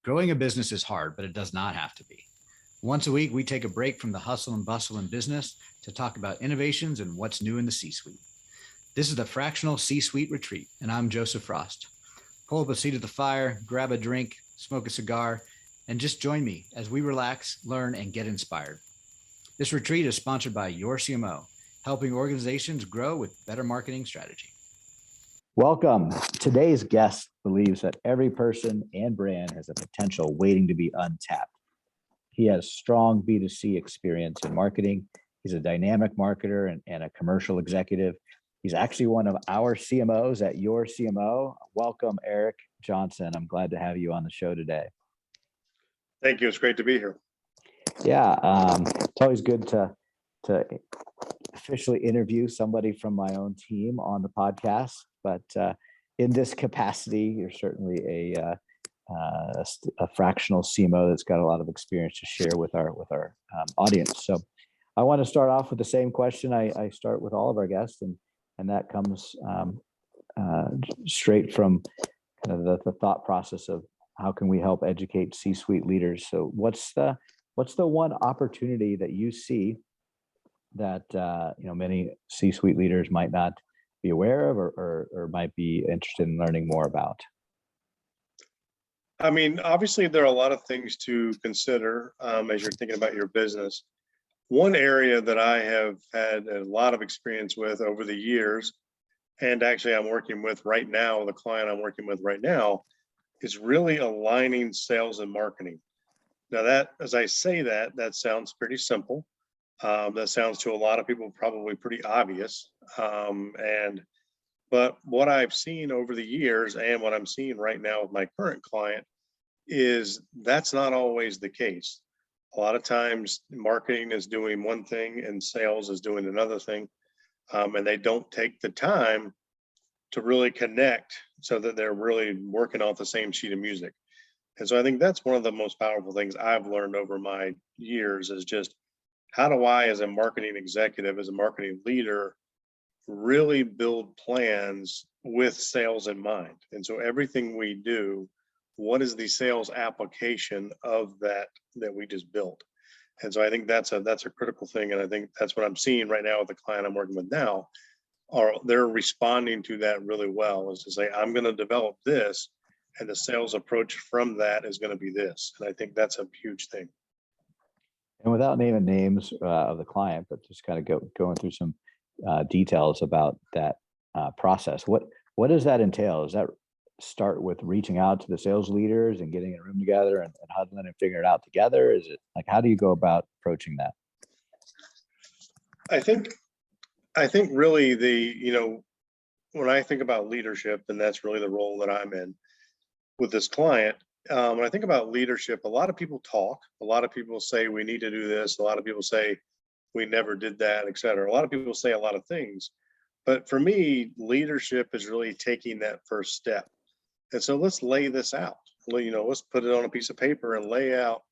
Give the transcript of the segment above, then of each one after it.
Growing a business is hard, but it does not have to be. Once a week, we take a break from the hustle and bustle in business to talk about innovations and what's new in the C-suite. This is the Fractional C-Suite Retreat, and I'm Joseph Frost. Pull up a seat at the fire, grab a drink, smoke a cigar, and just join me as we relax, learn, and get inspired. This retreat is sponsored by yorCMO, helping organizations grow with better marketing strategy. Welcome. Today's guest believes that every person and brand has a potential waiting to be untapped. He has strong B2C experience in marketing. He's a dynamic marketer and a commercial executive. He's actually one of our CMOs at yorCMO. Welcome, Eric Johnson. I'm glad to have you on the show today. Thank you. It's great to be here. Yeah, it's always good to officially interview somebody from my own team on the podcast. But in this capacity, you're certainly a fractional CMO that's got a lot of experience to share with our audience. So I want to start off with the same question I start with all of our guests, and that comes straight from kind of the thought process of how can we help educate C-suite leaders. So what's the one opportunity that you see that many C-suite leaders might not be aware of or might be interested in learning more about? I mean, obviously, there are a lot of things to consider as you're thinking about your business. One area that I have had a lot of experience with over the years, and actually I'm working with right now, the client I'm working with right now, is really aligning sales and marketing. Now that, as I say that sounds pretty simple. That sounds to a lot of people probably pretty obvious. But what I've seen over the years and what I'm seeing right now with my current client is that's not always the case. A lot of times marketing is doing one thing and sales is doing another thing. And they don't take the time to really connect so that they're really working off the same sheet of music. And so I think that's one of the most powerful things I've learned over my years is just how do I, as a marketing executive, as a marketing leader, really build plans with sales in mind? And so everything we do, what is the sales application of that we just built? And so I think that's a critical thing. And I think that's what I'm seeing right now with the client I'm working with now, they're responding to that really well, is to say, I'm going to develop this and the sales approach from that is going to be this. And I think that's a huge thing. And without naming names of the client, but just kind of going through some details about that process. What does that entail? Does that start with reaching out to the sales leaders and getting in a room together and huddling and figuring it out together? Is it like, how do you go about approaching that? I think really when I think about leadership, and that's really the role that I'm in with this client, when I think about leadership, a lot of people talk, a lot of people say we need to do this, a lot of people say we never did that, et cetera. A lot of people say a lot of things, but for me, leadership is really taking that first step. And so let's lay this out. Let's put it on a piece of paper and lay out,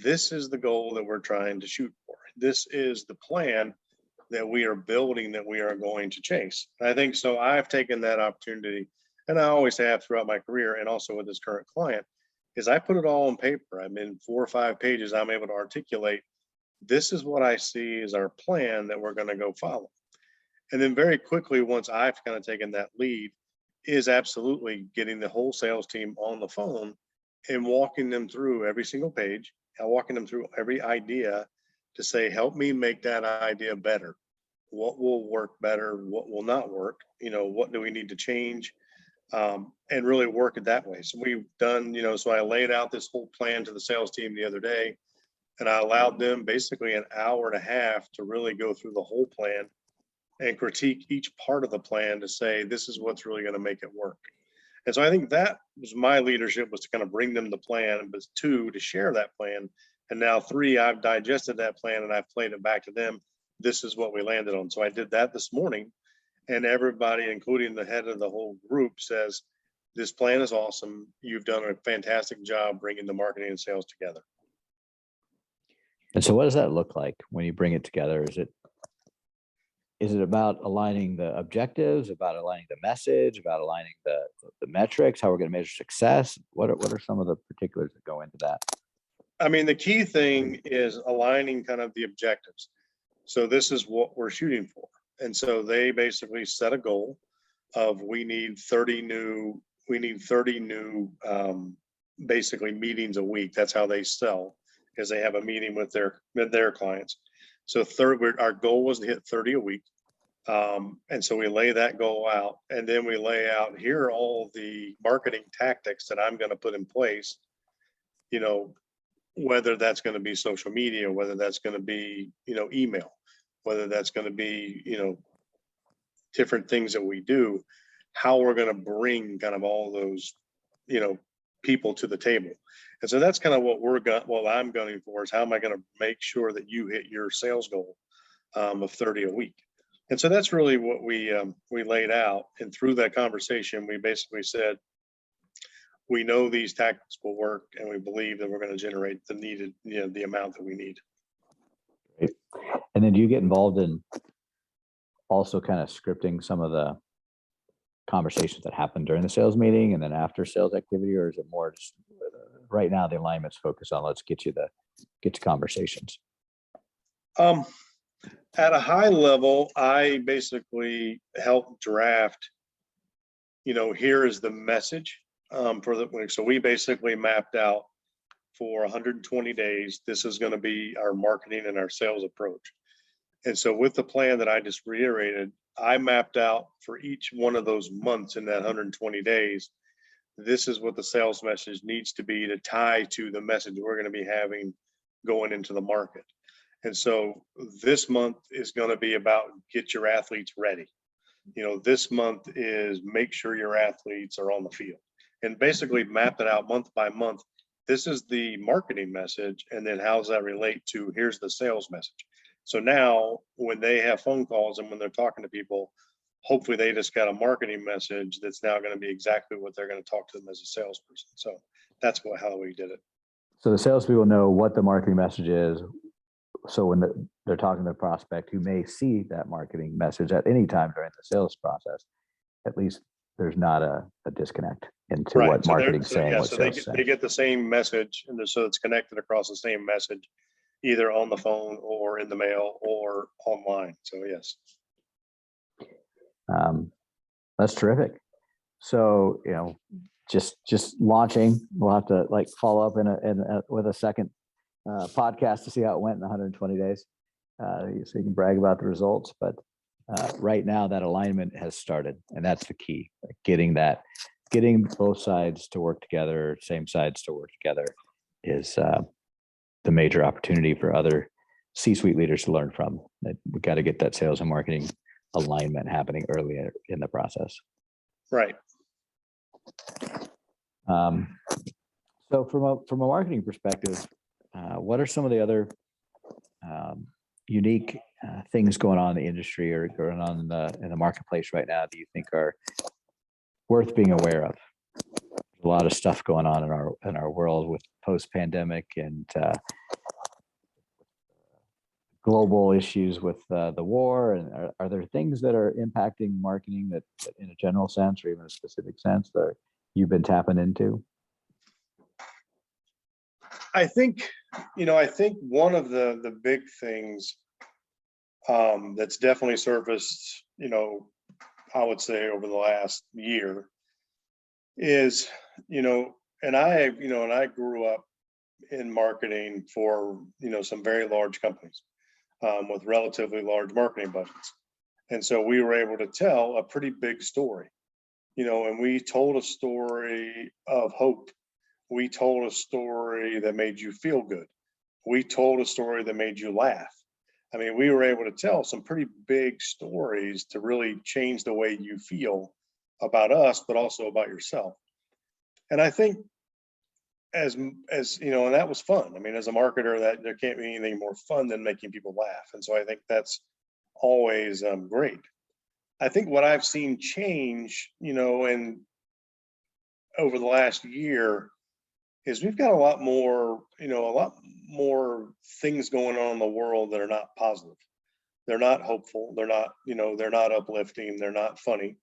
this is the goal that we're trying to shoot for. This is the plan that we are building, that we are going to chase. And I think so I've taken that opportunity, and I always have throughout my career, and also with this current client, is I put it all on paper. I'm in 4 or 5 pages, I'm able to articulate, this is what I see as our plan that we're going to go follow. And then very quickly, once I've kind of taken that lead, is absolutely getting the whole sales team on the phone and walking them through every single page, and walking them through every idea to say, help me make that idea better. What will work better? What will not work? What do we need to change? And really work it that way. So we've done, so I laid out this whole plan to the sales team the other day, and I allowed them basically an hour and a half to really go through the whole plan and critique each part of the plan to say, this is what's really going to make it work. And so I think that was my leadership, was to kind of bring them the plan, but 2, to share that plan. And now 3, I've digested that plan and I've played it back to them. This is what we landed on. So I did that this morning, and everybody, including the head of the whole group, says, this plan is awesome. You've done a fantastic job bringing the marketing and sales together. And so what does that look like when you bring it together? is it about aligning the objectives, about aligning the message, about aligning the metrics, how we're going to measure success? What are some of the particulars that go into that? I mean, the key thing is aligning kind of the objectives. So this is what we're shooting for. And so they basically set a goal of we need 30 new basically meetings a week. That's how they sell, because they have a meeting with their clients. So our goal was to hit 30 a week. And so we lay that goal out, and then we lay out, here are all the marketing tactics that I'm going to put in place, you know, whether that's going to be social media, whether that's going to be, email, whether that's going to be, different things that we do, how we're going to bring kind of all those, people to the table. And so that's kind of what I'm gunning for, is how am I going to make sure that you hit your sales goal of 30 a week. And so that's really what we laid out. And through that conversation, we basically said, we know these tactics will work, and we believe that we're going to generate the needed, the amount that we need. Great. And then do you get involved in also kind of scripting some of the conversations that happen during the sales meeting and then after sales activity, or is it more just right now the alignment's focused on let's get you conversations? At a high level, I basically help draft, here is the message for the week. So we basically mapped out for 120 days, this is going to be our marketing and our sales approach. And so with the plan that I just reiterated, I mapped out for each one of those months in that 120 days, this is what the sales message needs to be to tie to the message we're going to be having going into the market. And so this month is going to be about get your athletes ready. This month is make sure your athletes are on the field, and basically map it out month by month. This is the marketing message. And then how does that relate to here's the sales message? So now when they have phone calls and when they're talking to people, hopefully they just got a marketing message that's now going to be exactly what they're going to talk to them as a salesperson. So that's how we did it. So the salespeople know what the marketing message is. So when they're talking to the prospect who may see that marketing message at any time during the sales process, at least there's not a disconnect into right. what marketing's saying. Yeah, what so sales they get the same message, and so it's connected across the same message, either on the phone or in the mail or online. So yes. That's terrific. So, just launching, we'll have to follow up with a second podcast to see how it went in 120 days. So you can brag about the results, but right now that alignment has started, and that's the key. Getting both sides to work together, same sides to work together, is the major opportunity for other C-suite leaders to learn from. We got to get that sales and marketing alignment happening earlier in the process. Right. So from a marketing perspective, what are some of the other unique things going on in the industry or going on in the marketplace right now do you think are worth being aware of? There's a lot of stuff going on in our world with post-pandemic and global issues with the war. And are there things that are impacting marketing that in a general sense or even a specific sense that you've been tapping into? I think one of the big things that's definitely surfaced, I would say over the last year is, and I grew up in marketing for, some very large companies with relatively large marketing budgets. And so we were able to tell a pretty big story, and we told a story of hope. We told a story that made you feel good. We told a story that made you laugh. I mean, we were able to tell some pretty big stories to really change the way you feel about us, but also about yourself. And I think as and that was fun. I mean, as a marketer, that there can't be anything more fun than making people laugh. And so I think that's always great. I think what I've seen change, and over the last year is we've got a lot more things going on in the world that are not positive. they're not hopeful. They're not, they're not uplifting. They're not funny.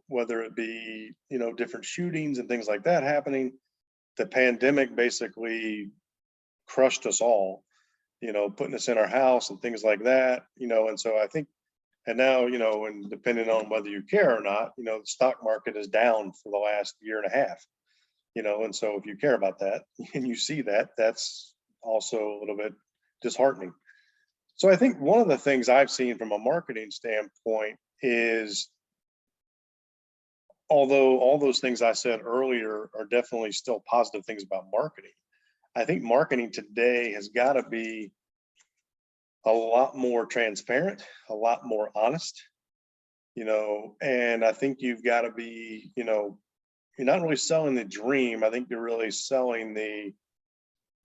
Whether it be, different shootings and things like that happening, the pandemic basically crushed us all, putting us in our house and things like that, and so I think, and now, and depending on whether you care or not, the stock market is down for the last year and a half, and so if you care about that and you see that, that's also a little bit disheartening. So I think one of the things I've seen from a marketing standpoint is, although all those things I said earlier are definitely still positive things about marketing, I think marketing today has got to be a lot more transparent, a lot more honest, and I think you've got to be, you're not really selling the dream. I think you're really selling the,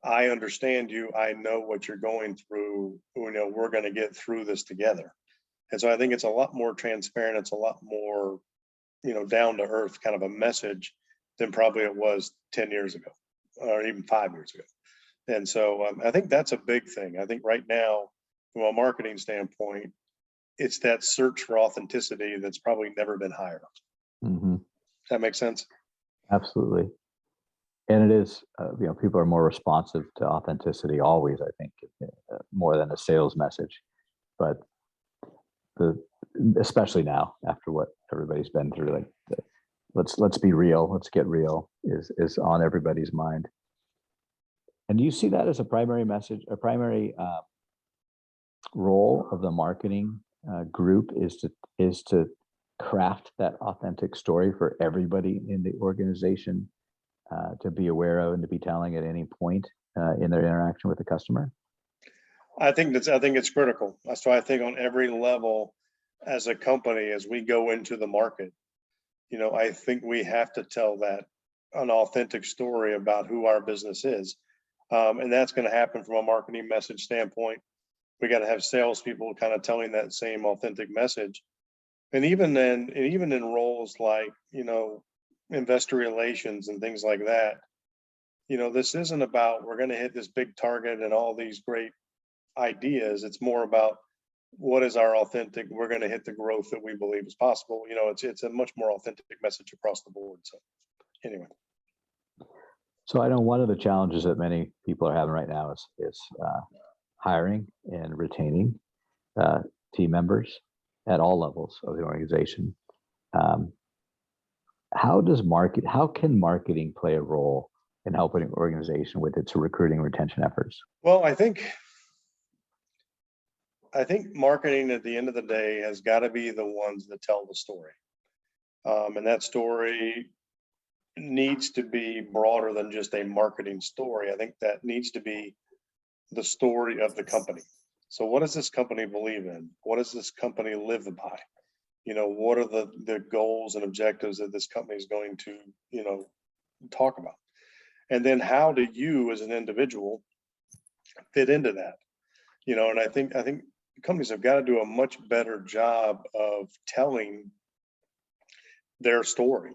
I understand you, I know what you're going through, we're going to get through this together. And so I think it's a lot more transparent. It's a lot more, down to earth kind of a message than probably it was 10 years ago or even 5 years ago. And so I think that's a big thing. I think right now, from a marketing standpoint, it's that search for authenticity that's probably never been higher. Mm-hmm. That makes sense? Absolutely. And it is, people are more responsive to authenticity always, I think, more than a sales message. But especially now, after what everybody's been through, like let's be real, let's get real is on everybody's mind. And do you see that as a primary message, a primary role of the marketing group is to craft that authentic story for everybody in the organization to be aware of and to be telling at any point in their interaction with the customer? I think it's critical. That's why I think on every level as a company, as we go into the market, I think we have to tell that an authentic story about who our business is. And that's going to happen from a marketing message standpoint. We got to have salespeople kind of telling that same authentic message. And even in roles like, investor relations and things like that, this isn't about, we're going to hit this big target and all these great ideas. It's more about, what is our authentic, we're going to hit the growth that we believe is possible. It's a much more authentic message across the board. So anyway. So I know one of the challenges that many people are having right now is hiring and retaining team members at all levels of the organization. How can marketing play a role in helping an organization with its recruiting and retention efforts? Well, I think marketing at the end of the day has got to be the ones that tell the story. And that story needs to be broader than just a marketing story. I think that needs to be the story of the company. So what does this company believe in? What does this company live by? What are the goals and objectives that this company is going to, talk about? And then how do you as an individual fit into that? And I think companies have got to do a much better job of telling their story.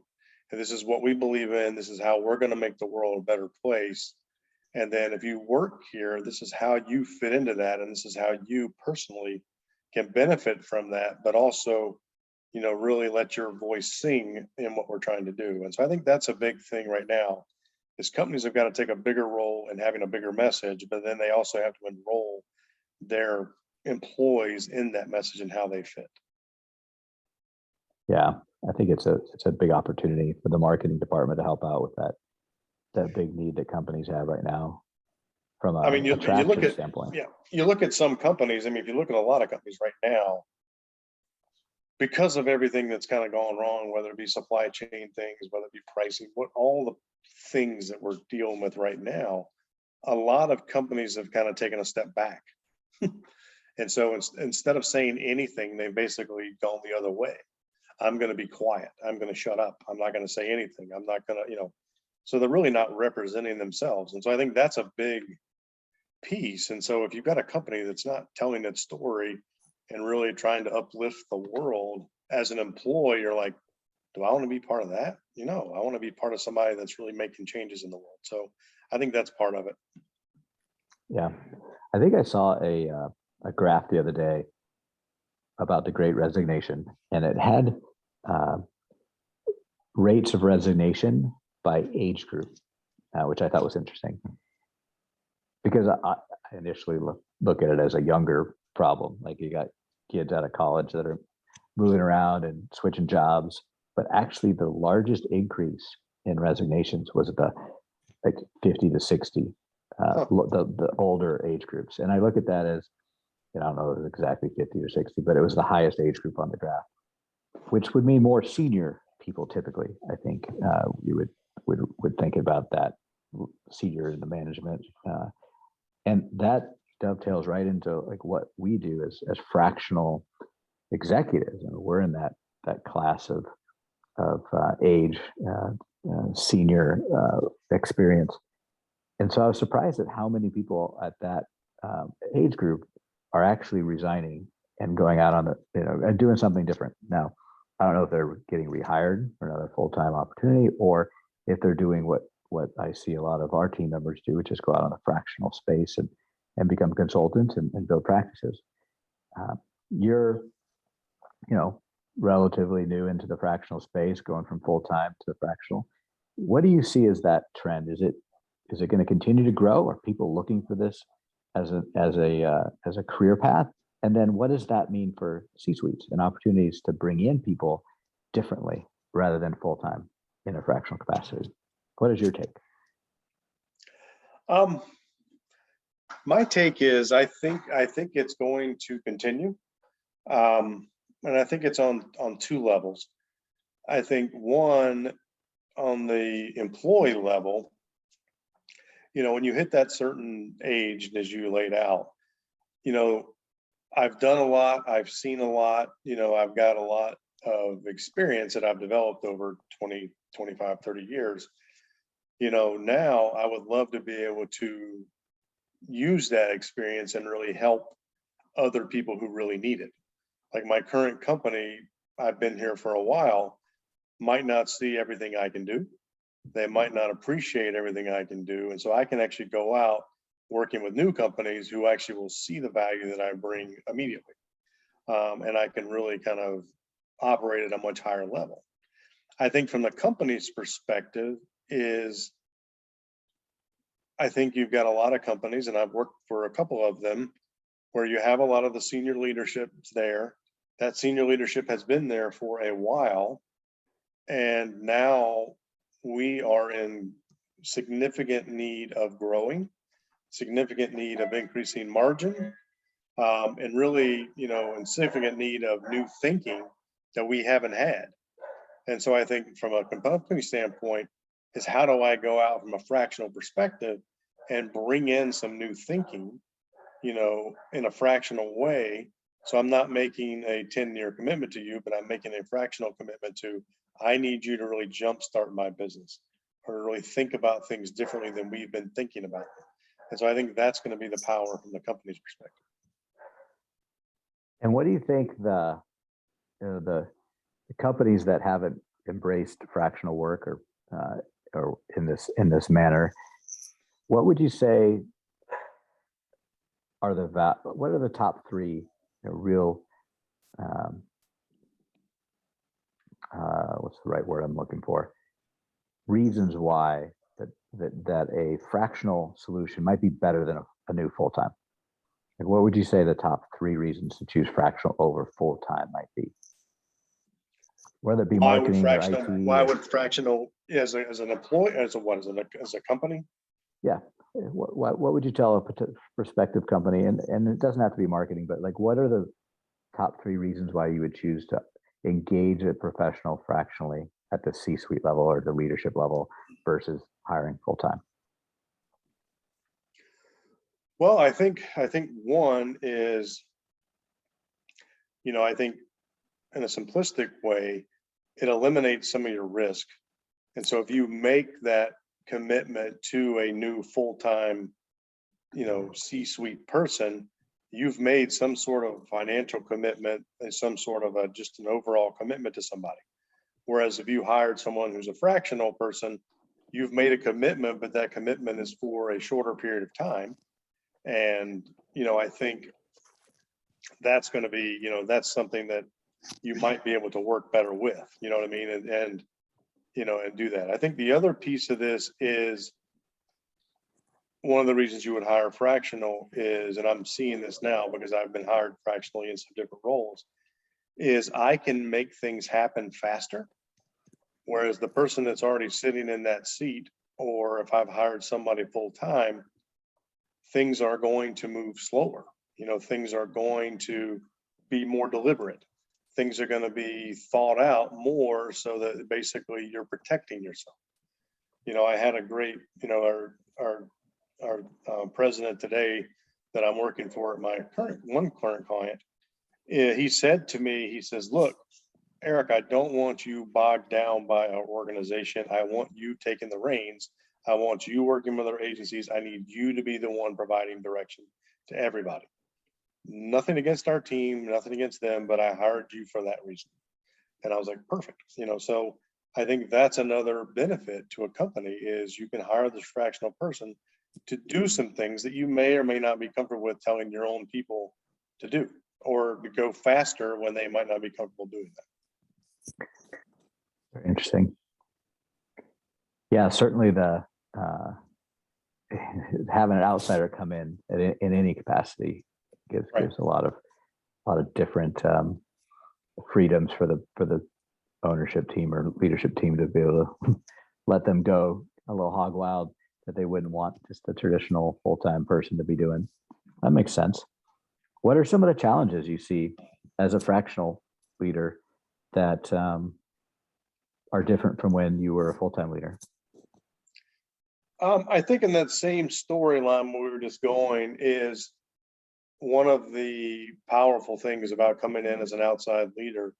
And this is what we believe in. This is how we're going to make the world a better place. And then if you work here, this is how you fit into that. And this is how you personally can benefit from that, but also, really let your voice sing in what we're trying to do. And so I think that's a big thing right now, is companies have got to take a bigger role in having a bigger message, but then they also have to enroll their employees in that message and how they fit. Yeah, I think it's a big opportunity for the marketing department to help out with that big need that companies have right now from a you look at standpoint. Yeah, you look at some companies. If you look at a lot of companies right now, because of everything that's kind of gone wrong, whether it be supply chain things, whether it be pricing, all the things that we're dealing with right now, a lot of companies have kind of taken a step back. And so instead of saying anything, they've basically gone the other way. I'm going to be quiet. I'm going to shut up. I'm not going to say anything. I'm not going to, so they're really not representing themselves. And so I think that's a big piece. And so if you've got a company that's not telling its story and really trying to uplift the world as an employee, you're like, do I want to be part of that? I want to be part of somebody that's really making changes in the world. So I think that's part of it. Yeah. I think I saw a a graph the other day about the Great Resignation, and it had rates of resignation by age group, which I thought was interesting, because I initially look at it as a younger problem. Like, you got kids out of college that are moving around and switching jobs, but actually the largest increase in resignations was at the like 50 to 60, the older age groups. And I look at that as, I don't know if it was exactly 50 or 60, but it was the highest age group on the graph, which would mean more senior people typically. I think you would think about that, senior in the management. And that dovetails right into like what we do as fractional executives. And we're in that class of age, senior experience. And so I was surprised at how many people at that age group are actually resigning and going out on the, and doing something different. Now, I don't know if they're getting rehired for another full-time opportunity, or if they're doing what I see a lot of our team members do, which is go out on the fractional space and become consultants and build practices. You're, relatively new into the fractional space, going from full-time to fractional. What do you see as that trend? Is it going to continue to grow? Are people looking for this as a career path? And then what does that mean for C-suites and opportunities to bring in people differently rather than full-time in a fractional capacity? What is your take? My take is I think it's going to continue. And I think it's on two levels. I think one, on the employee level, when you hit that certain age, as you laid out, I've done a lot, I've seen a lot, I've got a lot of experience that I've developed over 20, 25, 30 years. Now I would love to be able to use that experience and really help other people who really need it. Like my current company, I've been here for a while, might not see everything I can do. They might not appreciate everything I can do. And so I can actually go out working with new companies who actually will see the value that I bring immediately. And I can really kind of operate at a much higher level. I think from the company's perspective is, I think you've got a lot of companies, and I've worked for a couple of them, where you have a lot of the senior leadership there. That senior leadership has been there for a while. And now we are in significant need of growing, significant need of increasing margin, and really, in significant need of new thinking that we haven't had. And so I think from a company standpoint is, how do I go out from a fractional perspective and bring in some new thinking, in a fractional way. So I'm not making a 10-year commitment to you, but I'm making a fractional commitment to, I need you to really jumpstart my business, or to really think about things differently than we've been thinking about them. And so I think that's going to be the power from the company's perspective. And what do you think the companies that haven't embraced fractional work or in this manner, what would you say are what are the top three real what's the right word I'm looking for, reasons why that a fractional solution might be better than a new full-time? Like, what would you say the top three reasons to choose fractional over full-time might be? Whether it be marketing or IT. Why would fractional, as an employee, as a company? Yeah. What would you tell a prospective company? And it doesn't have to be marketing, but like, what are the top three reasons why you would choose to engage a professional fractionally at the C-suite level or the leadership level versus hiring full-time? Well, I think one is, I think in a simplistic way, it eliminates some of your risk. And so if you make that commitment to a new full-time, C-suite person, you've made some sort of financial commitment and some sort of just an overall commitment to somebody. Whereas if you hired someone who's a fractional person, you've made a commitment, but that commitment is for a shorter period of time. And, I think that's going to be, that's something that you might be able to work better with, you know what I mean? And and do that. I think the other piece of this is one of the reasons you would hire fractional is, and I'm seeing this now because I've been hired fractionally in some different roles, is I can make things happen faster. Whereas the person that's already sitting in that seat, or if I've hired somebody full time, things are going to move slower. Things are going to be more deliberate. Things are going to be thought out more so that basically you're protecting yourself. I had a great, our president today that I'm working for at my current client, he said to me, he says, look, Eric, I don't want you bogged down by our organization. I want you taking the reins. I want you working with our agencies. I need you to be the one providing direction to everybody. Nothing against our team, nothing against them, but I hired you for that reason. And I was like, perfect. So I think that's another benefit to a company is you can hire this fractional person to do some things that you may or may not be comfortable with telling your own people to do, or to go faster when they might not be comfortable doing that. Very interesting. Yeah, certainly the having an outsider come in any capacity gives a lot of different freedoms for the ownership team or leadership team to be able to let them go a little hog wild that they wouldn't want just a traditional full-time person to be doing. That makes sense. What are some of the challenges you see as a fractional leader that are different from when you were a full-time leader? I think in that same storyline we were just going is one of the powerful things about coming in as an outside leader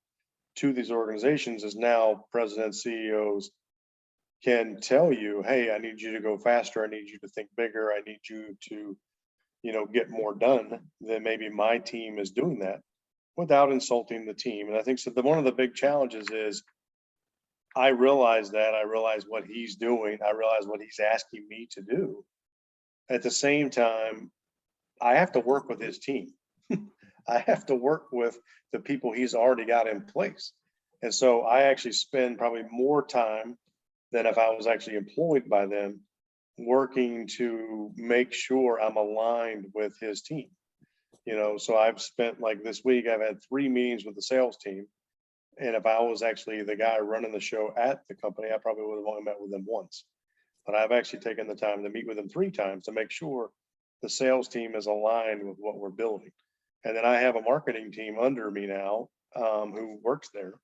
to these organizations is now presidents, CEOs can tell you, hey, I need you to go faster. I need you to think bigger. I need you to, get more done than maybe my team is doing that without insulting the team. And I think so one of the big challenges is I realize what he's doing. I realize what he's asking me to do. At the same time, I have to work with his team. I have to work with the people he's already got in place. And so I actually spend probably more time than if I was actually employed by them working to make sure I'm aligned with his team. So I've spent, like this week, I've had 3 meetings with the sales team. And if I was actually the guy running the show at the company, I probably would have only met with them once. But I've actually taken the time to meet with them 3 times to make sure the sales team is aligned with what we're building. And then I have a marketing team under me now who works there.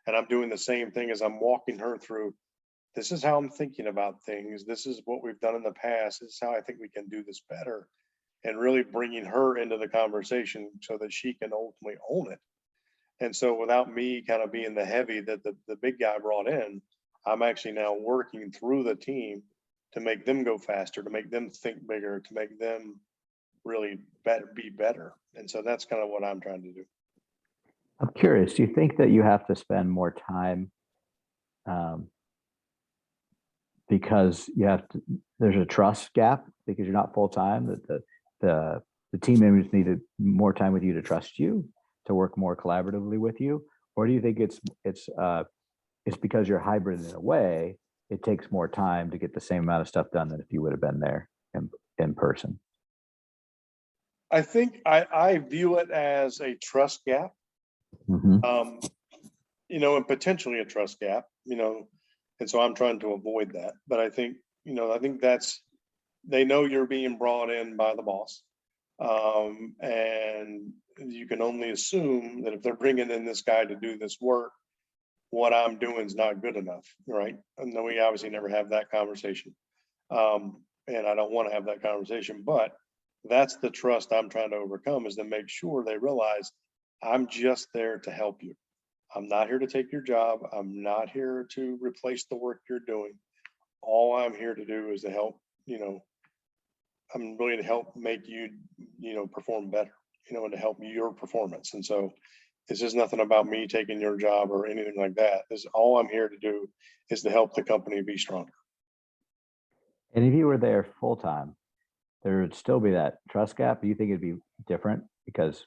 And I'm doing the same thing as I'm walking her through. This is how I'm thinking about things. This is what we've done in the past. This is how I think we can do this better. And really bringing her into the conversation so that she can ultimately own it. And so without me kind of being the heavy that the big guy brought in, I'm actually now working through the team to make them go faster, to make them think bigger, to make them really be better. And so that's kind of what I'm trying to do. I'm curious, do you think that you have to spend more time because there's a trust gap because you're not full-time, that the team members needed more time with you to trust you, to work more collaboratively with you? Or do you think it's because you're hybrid in a way, it takes more time to get the same amount of stuff done than if you would have been there in person? I think I view it as a trust gap, Mm-hmm. And potentially a trust gap, and so I'm trying to avoid that. But I think that's, they know you're being brought in by the boss. And you can only assume that if they're bringing in this guy to do this work, what I'm doing is not good enough, right? And then we obviously never have that conversation. And I don't want to have that conversation, but that's the trust I'm trying to overcome, is to make sure they realize I'm just there to help you. I'm not here to take your job. I'm not here to replace the work you're doing. All I'm here to do is to help, I'm really to help make you, perform better, and to help your performance. And so this is nothing about me taking your job or anything like that. This is all I'm here to do, is to help the company be stronger. And if you were there full-time, there would still be that trust gap. Do you think it'd be different because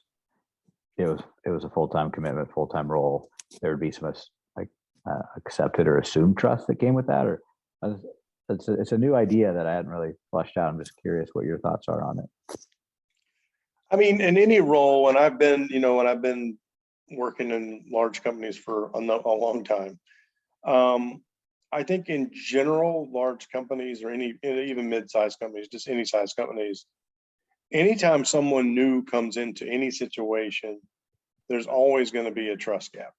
it was a full-time commitment, full-time role, there would be some like accepted or assumed trust that came with that, or it's a new idea that I hadn't really fleshed out. I'm just curious what your thoughts are on it. I mean, in any role, and I've been, when I've been working in large companies for a long time. I think in general, large companies or even mid-sized companies, just any size companies, anytime someone new comes into any situation, there's always going to be a trust gap.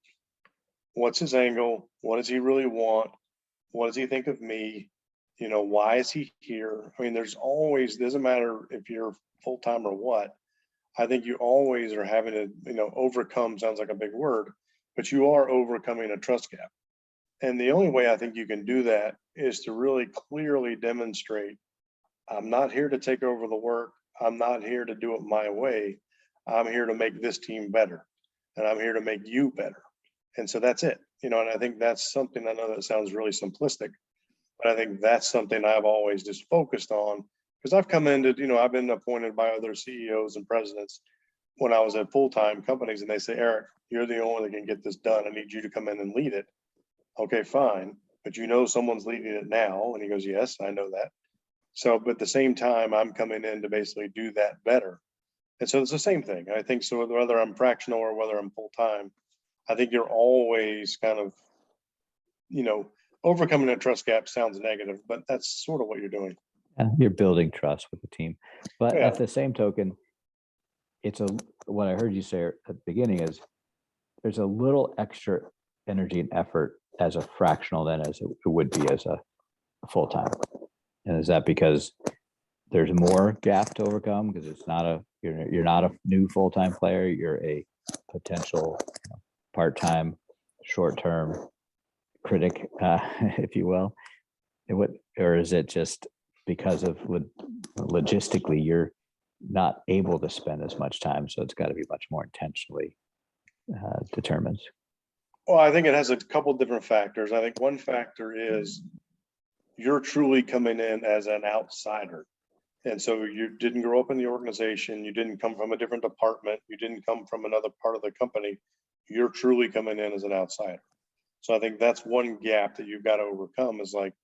What's his angle? What does he really want? What does he think of me? Why is he here? I mean, doesn't matter if you're full-time or what. I think you always are having to, overcome sounds like a big word, but you are overcoming a trust gap. And the only way I think you can do that is to really clearly demonstrate, I'm not here to take over the work. I'm not here to do it my way. I'm here to make this team better. And I'm here to make you better. And so that's it. And I think that's something, I know that sounds really simplistic, but I think that's something I've always just focused on. Because I've come into, I've been appointed by other CEOs and presidents when I was at full-time companies, and they say, Eric, you're the only one that can get this done. I need you to come in and lead it. Okay, fine. But someone's leading it now. And he goes, yes, I know that. So, but at the same time, I'm coming in to basically do that better. And so it's the same thing. I think so whether I'm fractional or whether I'm full-time, I think you're always kind of, overcoming a trust gap sounds negative, but that's sort of what you're doing. You're building trust with the team. But Yeah. at the same token, what I heard you say at the beginning is there's a little extra energy and effort as a fractional than as it would be as a full-time. And is that because there's more gap to overcome because you're not a new full-time player, you're a potential part-time, short-term critic, if you will? Or is it just because of logistically you're not able to spend as much time, so it's got to be much more intentionally determined? Well, I think it has a couple different factors. I think one factor is you're truly coming in as an outsider. And so you didn't grow up in the organization. You didn't come from a different department. You didn't come from another part of the company. You're truly coming in as an outsider. So I think that's one gap that you've got to overcome is like,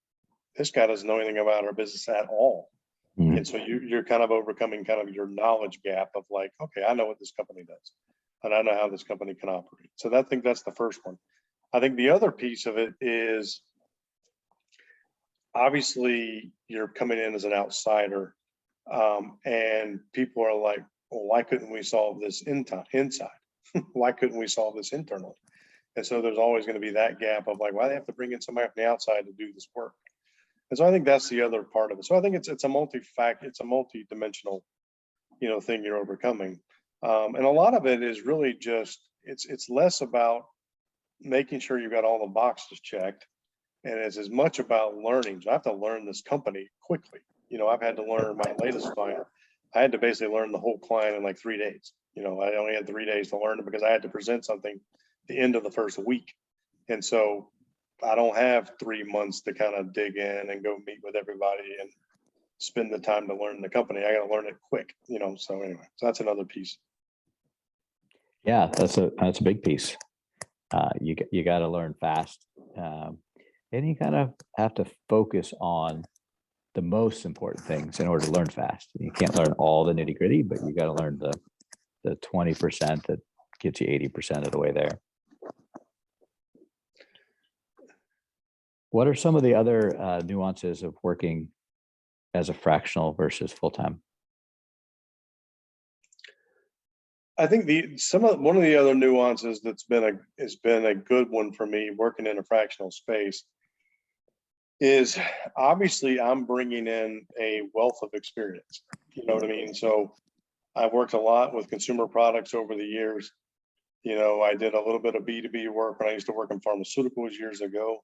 this guy doesn't know anything about our business at all. Mm-hmm. And so you're kind of overcoming kind of your knowledge gap of like, okay, I know what this company does and I know how this company can operate. So I think that's the first one. I think the other piece of it is obviously you're coming in as an outsider and people are like, well, why couldn't we solve this inside? Why couldn't we solve this internally? And so there's always going to be that gap of like, why do they have to bring in somebody from the outside to do this work? And so I think that's the other part of it. So I think it's a multi-dimensional, thing you're overcoming. And a lot of it is really just, it's less about making sure you've got all the boxes checked. And it's as much about learning. So I have to learn this company quickly. I've had to learn my latest client. I had to basically learn the whole client in like 3 days. I only had 3 days to learn it because I had to present something the end of the first week. And so I don't have 3 months to kind of dig in and go meet with everybody and spend the time to learn the company. I got to learn it quick, so anyway, so that's another piece. Yeah, that's a big piece. You got to learn fast. And you kind of have to focus on the most important things in order to learn fast. You can't learn all the nitty gritty, but you got to learn the 20% that gets you 80% of the way there. What are some of the other nuances of working as a fractional versus full-time? I think one of the other nuances has been a good one for me working in a fractional space is obviously I'm bringing in a wealth of experience. You know what I mean? So I've worked a lot with consumer products over the years. I did a little bit of B2B work when I used to work in pharmaceuticals years ago.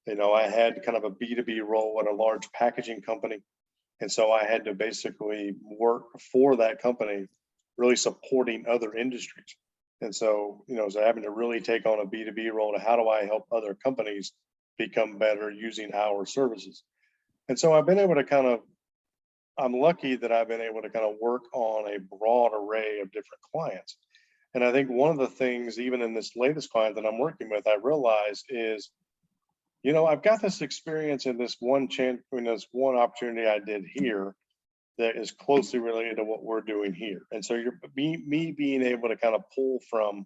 I had kind of a B2B role at a large packaging company. And so I had to basically work for that company, really supporting other industries. And so, so having to really take on a B2B role to how do I help other companies become better using our services. And so I've been able to I'm lucky that I've been able to kind of work on a broad array of different clients. And I think one of the things, even in this latest client that I'm working with, I realize is, I've got this experience in this one chance, in this one opportunity I did here that is closely related to what we're doing here. And so me being able to kind of pull from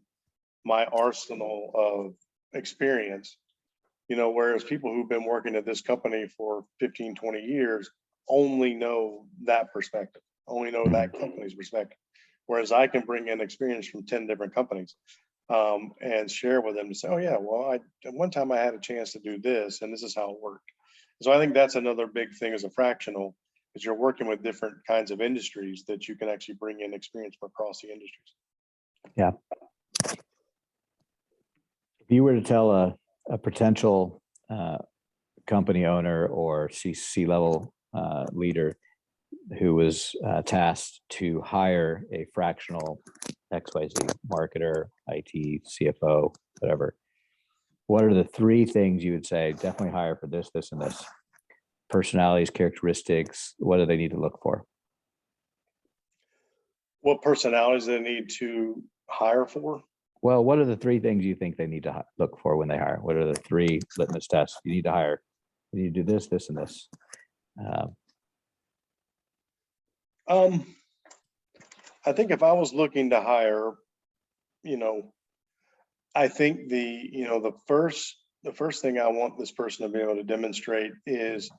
my arsenal of experience, whereas people who've been working at this company for 15, 20 years only know that perspective, only know that company's perspective. Whereas I can bring in experience from 10 different companies and share with them to say, oh yeah, well, at one time I had a chance to do this and this is how it worked. So I think that's another big thing as a fractional, is you're working with different kinds of industries that you can actually bring in experience from across the industries. Yeah. If you were to tell a potential company owner or C-level leader who was tasked to hire a fractional XYZ marketer, IT, CFO, whatever, what are the three things you would say definitely hire for this, this, and this? Personalities, characteristics, what do they need to look for? What personalities they need to hire for? Well, what are the three things you think they need to look for when they hire? What are the three litmus tests you need to hire? You need to do this, this, and this. I think if I was looking to hire, I think the first thing I want this person to be able to demonstrate is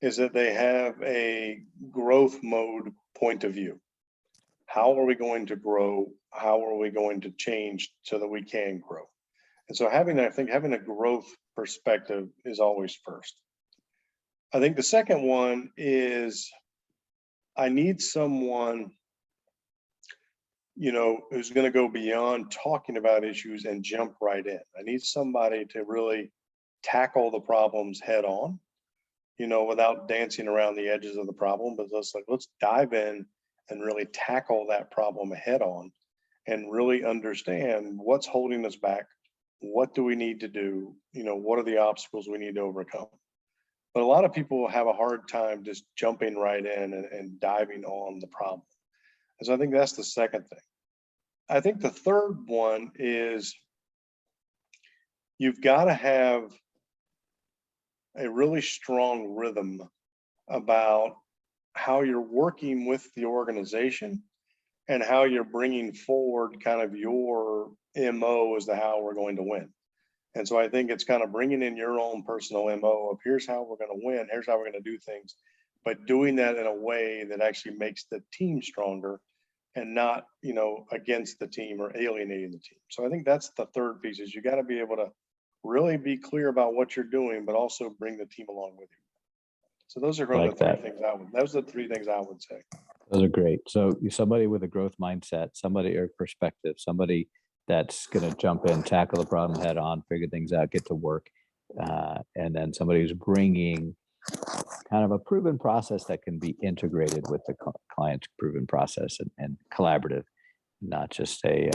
that they have a growth mode point of view. How are we going to grow? How are we going to change so that we can grow? And so having a growth perspective is always first. I think the second one is I need someone, who's going to go beyond talking about issues and jump right in. I need somebody to really tackle the problems head on, without dancing around the edges of the problem, but let's dive in and really tackle that problem head on and really understand what's holding us back. What do we need to do? What are the obstacles we need to overcome? But a lot of people have a hard time just jumping right in and diving on the problem. And so I think that's the second thing. I think the third one is you've got to have a really strong rhythm about how you're working with the organization and how you're bringing forward kind of your MO as to how we're going to win. And so I think it's kind of bringing in your own personal MO of here's how we're going to win, here's how we're going to do things, but doing that in a way that actually makes the team stronger and not, against the team or alienating the team. So I think that's the third piece, is you got to be able to really be clear about what you're doing, but also bring the team along with you. So those are the three things I would say. Those are great. So somebody with a growth mindset, somebody or perspective, somebody that's going to jump in, tackle the problem head on, figure things out, get to work. And then somebody who's bringing kind of a proven process that can be integrated with the client's proven process and collaborative, not just a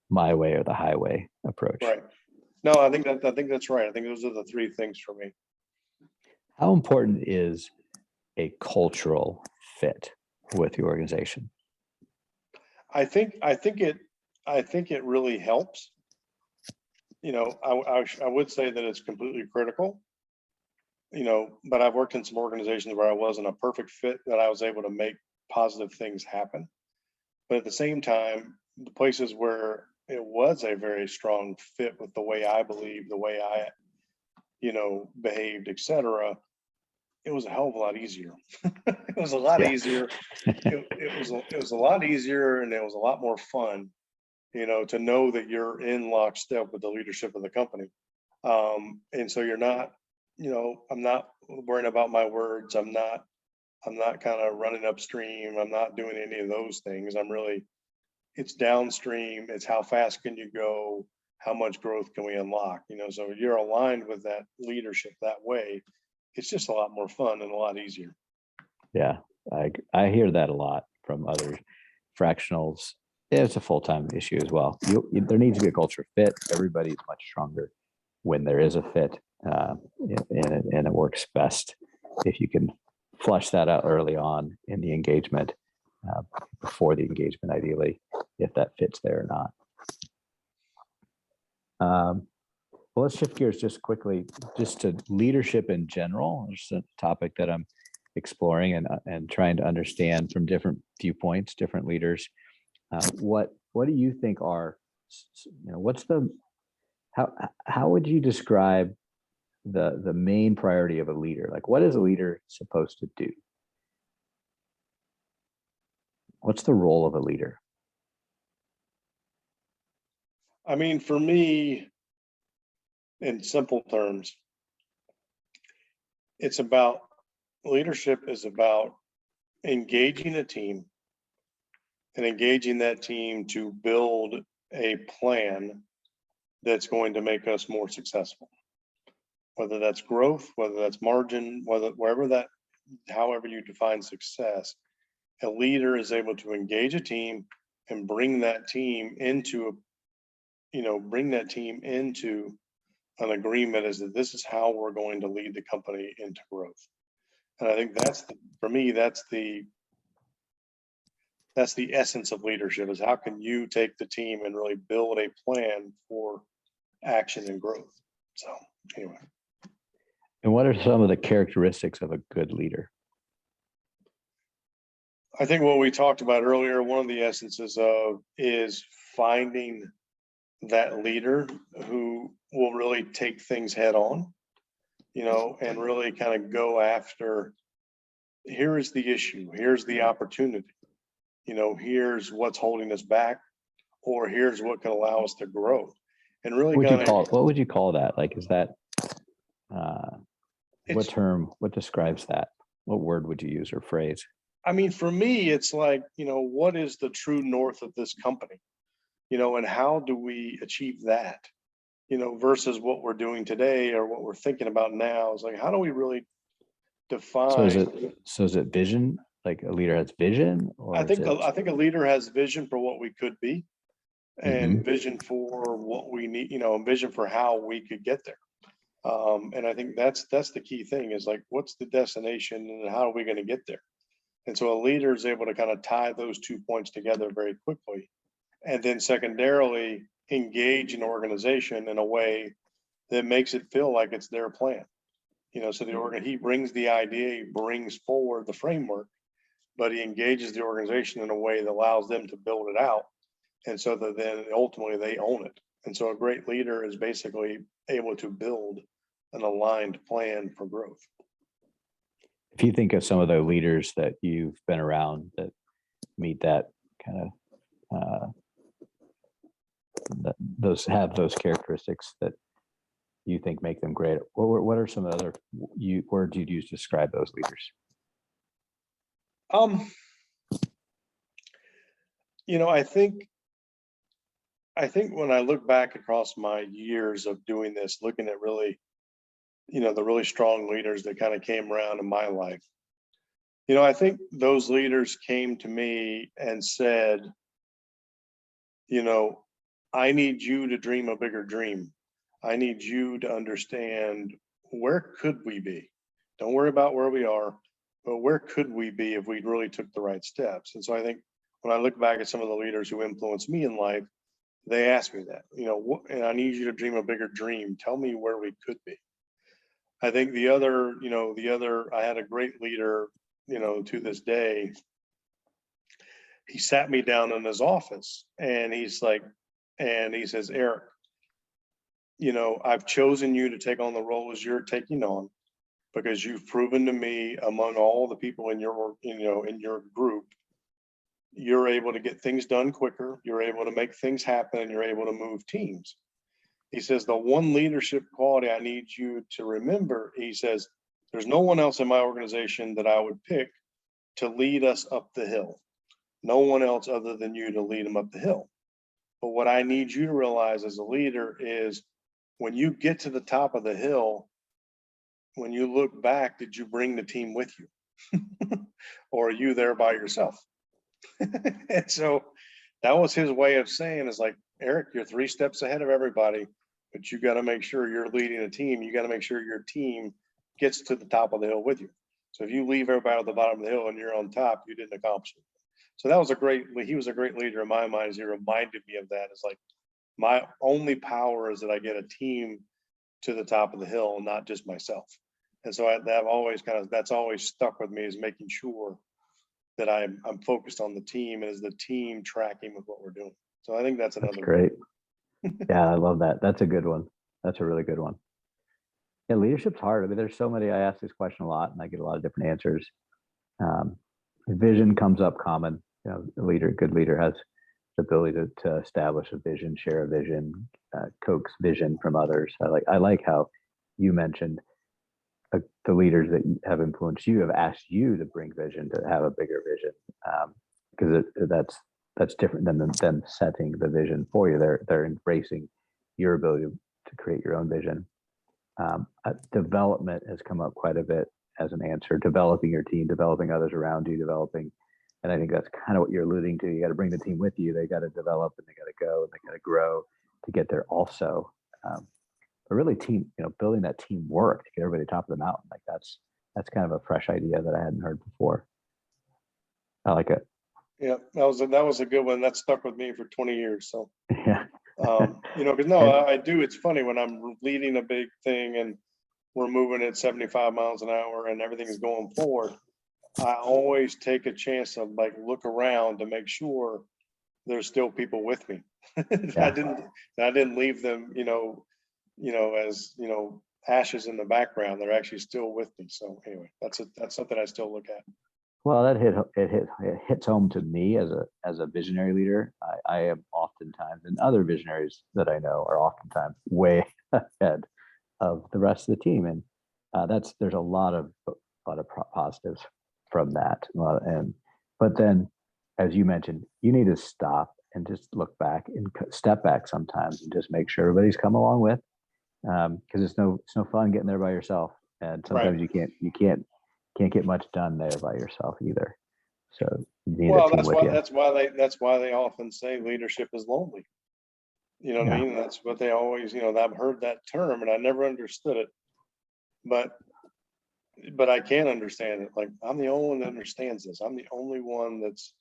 my way or the highway approach. Right. No, I think that's right. I think those are the three things for me. How important is a cultural fit with the organization? I think it really helps. I would say that it's completely critical. But I've worked in some organizations where I wasn't a perfect fit, that I was able to make positive things happen. But at the same time, the places where it was a very strong fit with the way I believe, the way I, behaved, etc., it was a hell of a lot easier. It was a lot easier. It was a lot easier, and it was a lot more fun, to know that you're in lockstep with the leadership of the company. And so you're not, I'm not worrying about my words. I'm not kind of running upstream. I'm not doing any of those things. It's downstream. It's how fast can you go? How much growth can we unlock? So you're aligned with that leadership that way. It's just a lot more fun and a lot easier. Yeah, I hear that a lot from other fractionals. It's a full-time issue as well. There needs to be a culture fit. Everybody's much stronger when there is a fit, and it works best if you can flush that out early on in the engagement, before the engagement, ideally. if that fits there or not. Well, let's shift gears just quickly, just to leadership in general. It's a topic that I'm exploring and trying to understand from different viewpoints, different leaders. What do you think are, what's the, how would you describe the main priority of a leader? Like, what is a leader supposed to do? What's the role of a leader? I mean, for me, in simple terms, it's about leadership is about engaging a team and engaging that team to build a plan that's going to make us more successful. Whether that's growth, whether that's margin, however you define success, a leader is able to engage a team and bring that team into an agreement as that this is how we're going to lead the company into growth. And I think for me, that's the essence of leadership, is how can you take the team and really build a plan for action and growth. So anyway. And what are some of the characteristics of a good leader? I think what we talked about earlier, one of the essences is finding that leader who will really take things head on, and really kind of go after, here is the issue, here's the opportunity, here's what's holding us back, or here's what can allow us to grow. And really, what would you call that? Like, is that what describes that? What word would you use or phrase? I mean, for me, it's like, what is the true north of this company? And how do we achieve that? Versus what we're doing today or what we're thinking about now. Is like, how do we really define? So is it vision? Like, a leader has vision? Or I think a leader has vision for what we could be, and vision for what we need, vision for how we could get there. And I think that's the key thing, is like, what's the destination and how are we going to get there? And so a leader is able to kind of tie those 2 points together very quickly. And then secondarily, engage an organization in a way that makes it feel like it's their plan. So he brings the idea, he brings forward the framework, but he engages the organization in a way that allows them to build it out. And so that then ultimately they own it. And so a great leader is basically able to build an aligned plan for growth. If you think of some of the leaders that you've been around that meet that kind of those characteristics that you think make them great, what are some other words you'd use to describe those leaders? I think when I look back across my years of doing this, looking at really, the really strong leaders that kind of came around in my life, I think those leaders came to me and said, I need you to dream a bigger dream. I need you to understand, where could we be? Don't worry about where we are, but where could we be if we really took the right steps? And so I think when I look back at some of the leaders who influenced me in life, they asked me that, and I need you to dream a bigger dream. Tell me where we could be. I think I had a great leader, to this day. He sat me down in his office and he says, Eric, I've chosen you to take on the role as you're taking on because you've proven to me, among all the people in your group, you're able to get things done quicker, you're able to make things happen, and you're able to move teams. He says, the one leadership quality I need you to remember, he says, there's no one else in my organization that I would pick to lead us up the hill. No one else other than you to lead them up the hill. But what I need you to realize as a leader is, when you get to the top of the hill, when you look back, did you bring the team with you? Or are you there by yourself? And so that was his way of saying, is like, Eric, you're 3 steps ahead of everybody, but you got to make sure you're leading a team. You got to make sure your team gets to the top of the hill with you. So if you leave everybody at the bottom of the hill and you're on top, you didn't accomplish it. So that was he was a great leader in my mind, as he reminded me of that. It's like, my only power is that I get a team to the top of the hill, not just myself. And so that's always stuck with me, is making sure that I'm focused on the team, and is the team tracking with what we're doing. So I think that's That's another. great. Yeah, I love that. That's a good one. That's a really good one. Yeah, leadership's hard. I mean, there's so many. I ask this question a lot, and I get a lot of different answers. Um, Vision comes up common. You know, a good leader has the ability to establish a vision, share a vision, coax vision from others. I like how you mentioned the leaders that have influenced you have asked you to bring vision, to have a bigger vision, because that's different than them setting the vision for you. They're embracing your ability to create your own vision. Development has come up quite a bit as an answer. Developing your team, developing others around you, and I think that's kind of what you're alluding to. You got to bring the team with you. They got to develop, and they got to go, and they got to grow to get there also. But really, building that teamwork to get everybody to the top of the mountain, like that's kind of a fresh idea that I hadn't heard before. I like it. Yeah, that was a good one. That stuck with me for 20 years. So Yeah. because I do. It's funny when I'm leading a big thing and we're moving at 75 miles an hour and everything is going forward. I always take a chance to look around to make sure there's still people with me. Yeah. I didn't leave them, as ashes in the background. They're actually still with me. So anyway, that's something I still look at. Well, it hits home to me as a visionary leader. I am oftentimes, and other visionaries that I know are oftentimes way ahead of the rest of the team, and there's a lot of positives from that. But then, as you mentioned, you need to stop and just look back and step back sometimes and just make sure everybody's come along with, because it's no fun getting there by yourself, and sometimes you can't get much done there by yourself either. So you need a team with you. That's why they often say leadership is lonely. You know what I mean? That's what they always, I've heard that term and I never understood it, but I can understand it. Like, I'm the only one that understands this. I'm the only one that's,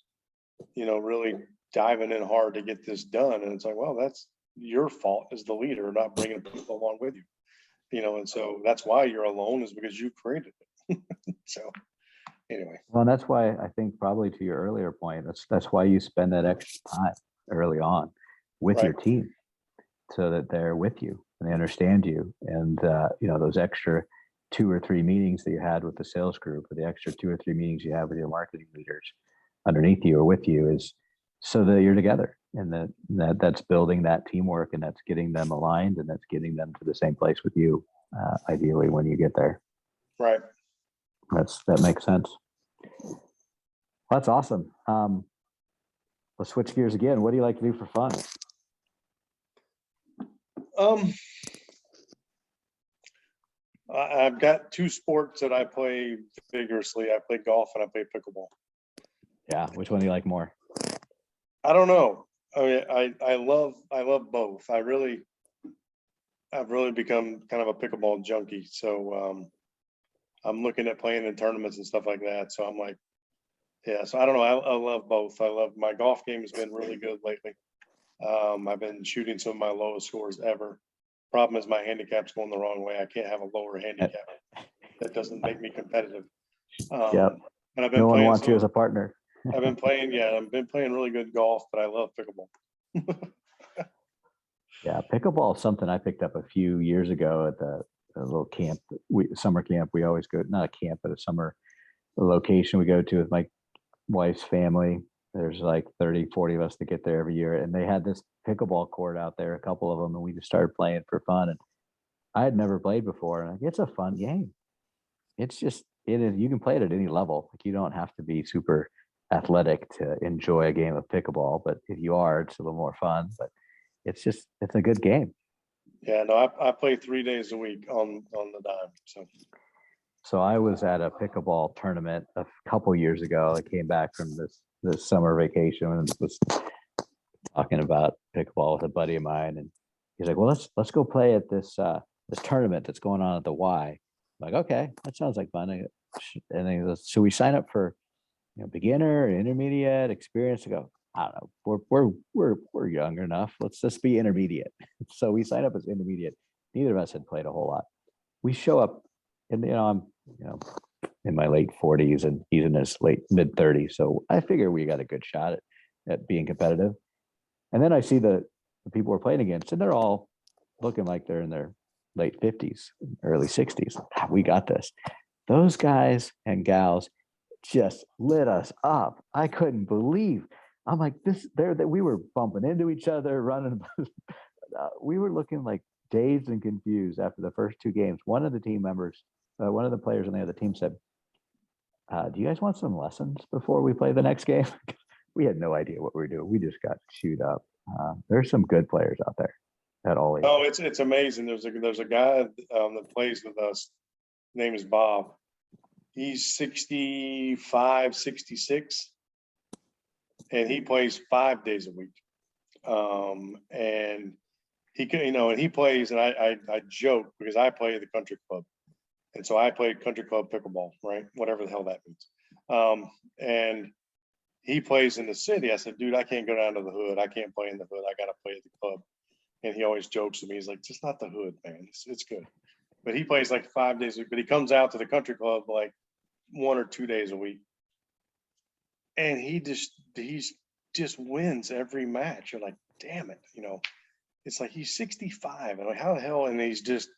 really diving in hard to get this done. And it's like, well, that's your fault as the leader, not bringing people along with you. And so that's why you're alone, is because you created it. So anyway. Well, and that's why I think, probably to your earlier point, that's why you spend that extra time early on with your team, so that they're with you and they understand you. And those extra 2 or 3 meetings that you had with the sales group, or the extra 2 or 3 meetings you have with your marketing leaders underneath you or with you, is so that you're together, and that's building that teamwork, and that's getting them aligned, and that's getting them to the same place with you, ideally, when you get there. Right. That makes sense. Well, that's awesome. Let's switch gears again. What do you like to do for fun? I've got 2 sports that I play vigorously. I play golf and I play pickleball. Yeah. Which one do you like more? I don't know. I mean, I love both. I've really become kind of a pickleball junkie. So I'm looking at playing in tournaments and stuff like that. So I'm like, yeah. So I don't know. I love both. My golf game has been really good lately. I've been shooting some of my lowest scores ever. Problem is, my handicap's going the wrong way. I can't have a lower handicap. That doesn't make me competitive. Yep. And I've been no one playing wants you as a partner. I've been playing really good golf, but I love pickleball. Yeah, pickleball is something I picked up a few years ago at the little camp, summer camp. We always go, not a camp, but a summer location we go to with my wife's family. There's like 30, 40 of us that get there every year. And they had this pickleball court out there, a couple of them, and we just started playing for fun. And I had never played before. And it's a fun game. It is, you can play it at any level. Like, you don't have to be super athletic to enjoy a game of pickleball, but if you are, it's a little more fun. But it's a good game. Yeah, no, I play 3 days a week on the dime. So I was at a pickleball tournament a couple years ago. I came back from this summer vacation and was talking about pickleball with a buddy of mine, and he's like, "Well, let's go play at this tournament that's going on at the Y." I'm like, okay, that sounds like fun. And then he goes, "So we sign up for beginner, intermediate, experienced. To go, I don't know. We're young enough. Let's just be intermediate. So we signed up as intermediate. Neither of us had played a whole lot. We show up, and I'm in my late 40s, and he's in his mid 30s. So I figure we got a good shot at being competitive. And then I see the people we're playing against, and they're all looking like they're in their late 50s, early 60s. We got this. Those guys and gals just lit us up. I couldn't believe. I'm like, we were bumping into each other, running. We were looking like dazed and confused after the first two games. One of the team members, one of the players on the other team said, do you guys want some lessons before we play the next game? We had no idea what we were doing. We just got chewed up. There's some good players out there at all ages. Oh, it's amazing. There's a guy that plays with us. His name is Bob. He's 65, 66, and he plays 5 days a week. And he can, and he plays, and I joke because I play at the country club. And so I played country club pickleball, right? Whatever the hell that means. And he plays in the city. I said, dude, I can't go down to the hood. I can't play in the hood. I got to play at the club. And he always jokes with me. He's like, just not the hood, man. It's good. But he plays like 5 days a week. But he comes out to the country club like 1 or 2 days a week. And he just wins every match. You're like, damn it. It's like he's 65. And like, how the hell? And he's just,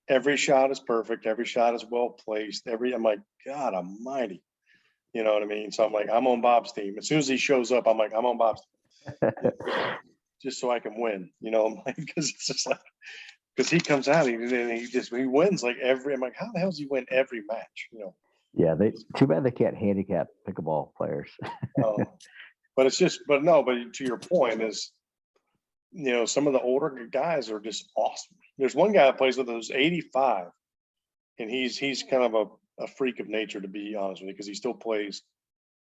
every shot is perfect. Every shot is well placed. I'm like, God almighty. You know what I mean? So I'm like, I'm on Bob's team. As soon as he shows up, I'm like, I'm on Bob's team. Just so I can win, I'm like, because it's just like, because he comes out and he wins like I'm like, how the hell does he win every match? Yeah, too bad they can't handicap pickleball players. But it's just, but to your point is, some of the older guys are just awesome. There's one guy that plays with us who's 85, and he's kind of a freak of nature, to be honest with you, because he still plays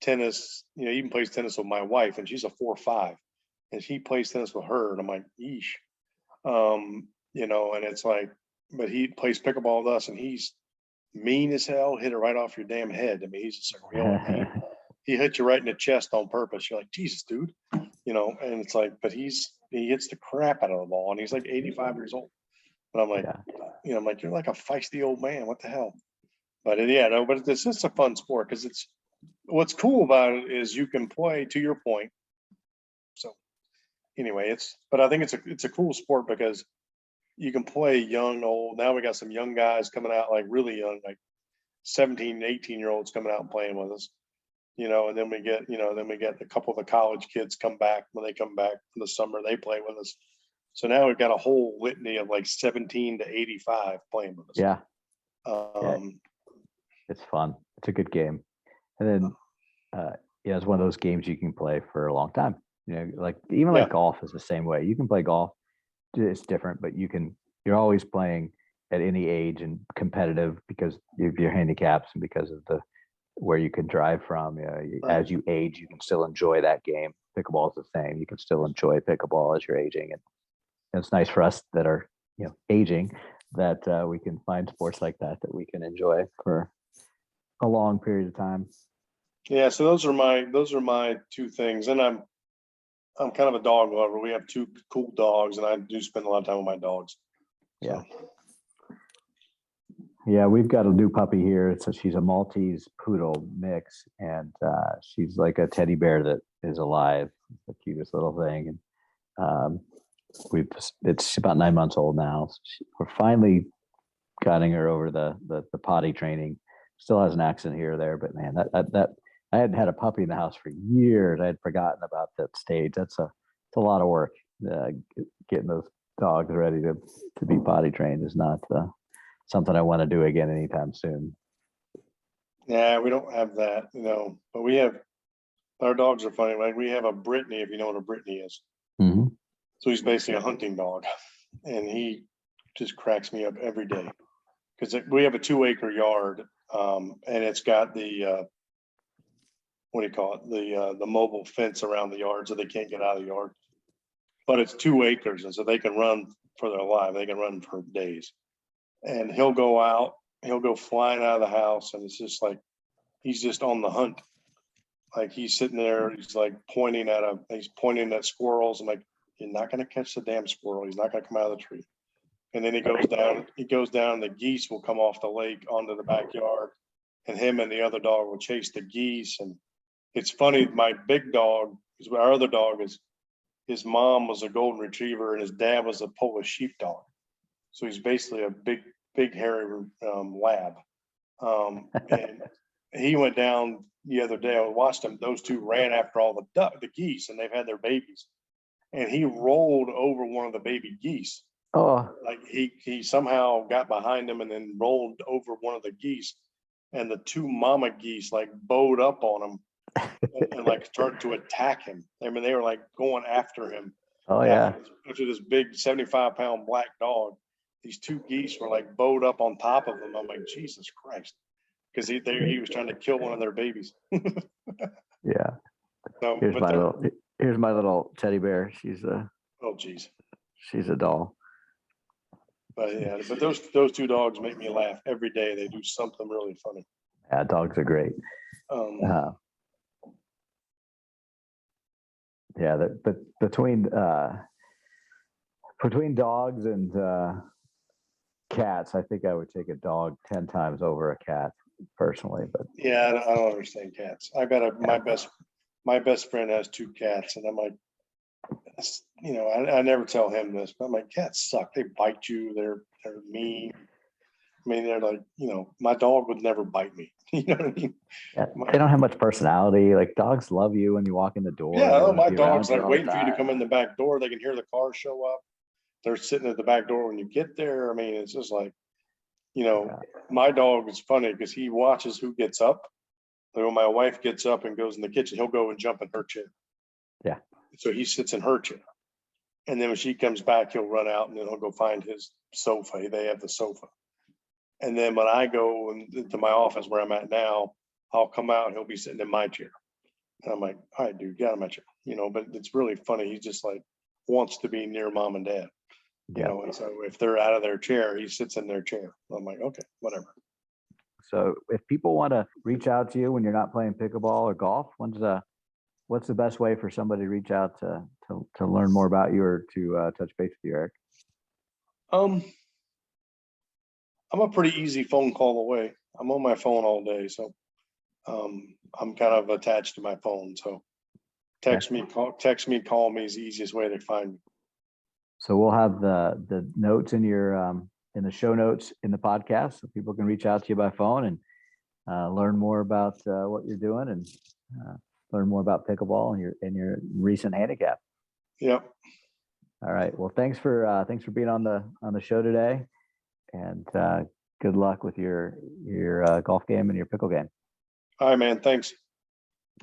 tennis. He even plays tennis with my wife, and she's a 4-5, and he plays tennis with her, and I'm like, yeesh. And it's like, but he plays pickleball with us, and he's mean as hell, hit it right off your damn head. I mean, he's just like, really, he hit you right in the chest on purpose. You're like, Jesus, dude, and it's like, but he hits the crap out of the ball, and he's like 85 years old. And I'm like, I'm like, you're like a feisty old man. What the hell? But but it's just a fun sport because what's cool about it is you can play, to your point. So anyway, but I think it's a cool sport because you can play young, old. Now we got some young guys coming out, like really young, like 17, 18-year-olds coming out and playing with us, and then we get a couple of the college kids come back. When they come back in the summer, they play with us. So now we've got a whole litany of like 17 to 85 playing with us. Yeah. It's fun. It's a good game. And then, it's one of those games you can play for a long time. Like golf is the same way. You can play golf. It's different, but you're always playing at any age and competitive because of your handicaps and because of where you can drive from. As you age, you can still enjoy that game. Pickleball is the same. You can still enjoy pickleball as you're aging. And it's nice for us that are, aging, that we can find sports like that we can enjoy for a long period of time. Yeah. So those are my two things. And I'm kind of a dog lover. We have two cool dogs, and I do spend a lot of time with my dogs. Yeah. Yeah, we've got a new puppy here. So she's a Maltese poodle mix, and she's like a teddy bear that is alive. The cutest little thing. And it's about 9 months old now. We're finally getting her over the potty training. Still has an accent here or there, but man, that I hadn't had a puppy in the house for years. I had forgotten about that stage. It's a lot of work. Getting those dogs ready to be potty trained is not something I want to do again anytime soon. Yeah, we don't have that, but we have, our dogs are funny. Like we have a Brittany, if you know what a Brittany is. Mm-hmm. So he's basically a hunting dog, and he just cracks me up every day because we have a 2-acre yard, and it's got the what do you call it? The mobile fence around the yard, so they can't get out of the yard. But it's 2 acres, and so they can run for their life. They can run for days. And he'll go flying out of the house, and it's just like he's just on the hunt. Like he's sitting there, he's like he's pointing at squirrels. I'm like, you're not going to catch the damn squirrel. He's not going to come out of the tree. And then he goes down, the geese will come off the lake onto the backyard, and him and the other dog will chase the geese. And it's funny, my big dog, our other dog his mom was a golden retriever and his dad was a Polish sheepdog. So he's basically a big hairy lab. And he went down the other day. I watched them. Those two ran after all the geese, and they've had their babies. And he rolled over one of the baby geese. Oh, Like he somehow got behind him and then rolled over one of the geese. And the two mama geese like bowed up on him and like started to attack him. I mean, they were like going after him. oh yeah. After this big 75-pound black dog, these two geese were like bowed up on top of him. I'm like, Jesus Christ. Because he was trying to kill one of their babies. Yeah. So, Here's my little teddy bear. oh geez. She's a doll. But yeah, but those two dogs make me laugh every day. They do something really funny. Yeah, dogs are great. Yeah, but between dogs and cats, I think I would take a dog 10 times over a cat personally. But yeah, I don't understand cats. I got my best friend has two cats, and I'm like, I never tell him this, but I'm like, cats suck. They bite you. They're mean. I mean, they're like, my dog would never bite me. You know what I mean? yeah, they don't have much personality. Like dogs love you when you walk in the door. Yeah, my dog's like waiting for you to come in the back door. They can hear the car show up. They're sitting at the back door when you get there. I mean, it's just like, my dog is funny because he watches who gets up. Like when my wife gets up and goes in the kitchen, he'll go and jump in her chair. Yeah. So he sits in her chair. And then when she comes back, he'll run out and then he'll go find his sofa. They have the sofa. And then when I go into my office where I'm at now, I'll come out and he'll be sitting in my chair. And I'm like, all right, dude, get out of my chair. But it's really funny. He just like wants to be near mom and dad. And so if they're out of their chair, he sits in their chair. I'm like, okay, whatever. So if people want to reach out to you when you're not playing pickleball or golf, what's the best way for somebody to reach out to learn more about you or to touch base with you, Eric? I'm a pretty easy phone call away. I'm on my phone all day, so I'm kind of attached to my phone. So text me, call me is the easiest way to find me. So we'll have the notes in your in the show notes in the podcast, so people can reach out to you by phone and learn more about what you're doing and learn more about pickleball and your recent handicap. Yep. All right. Well, thanks for being on the show today, and good luck with your golf game and your pickle game. All right, man. Thanks.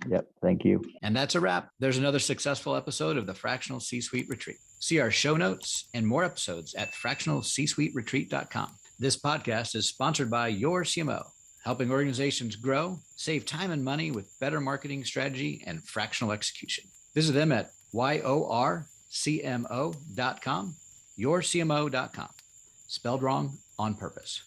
Yep. Thank you. And that's a wrap. There's another successful episode of the Fractional C-Suite Retreat. See our show notes and more episodes at fractionalcsuiteretreat.com. This podcast is sponsored by yorCMO, helping organizations grow, save time and money with better marketing strategy and fractional execution. Visit them at yorCMO.com, yorCMO.com, spelled wrong on purpose.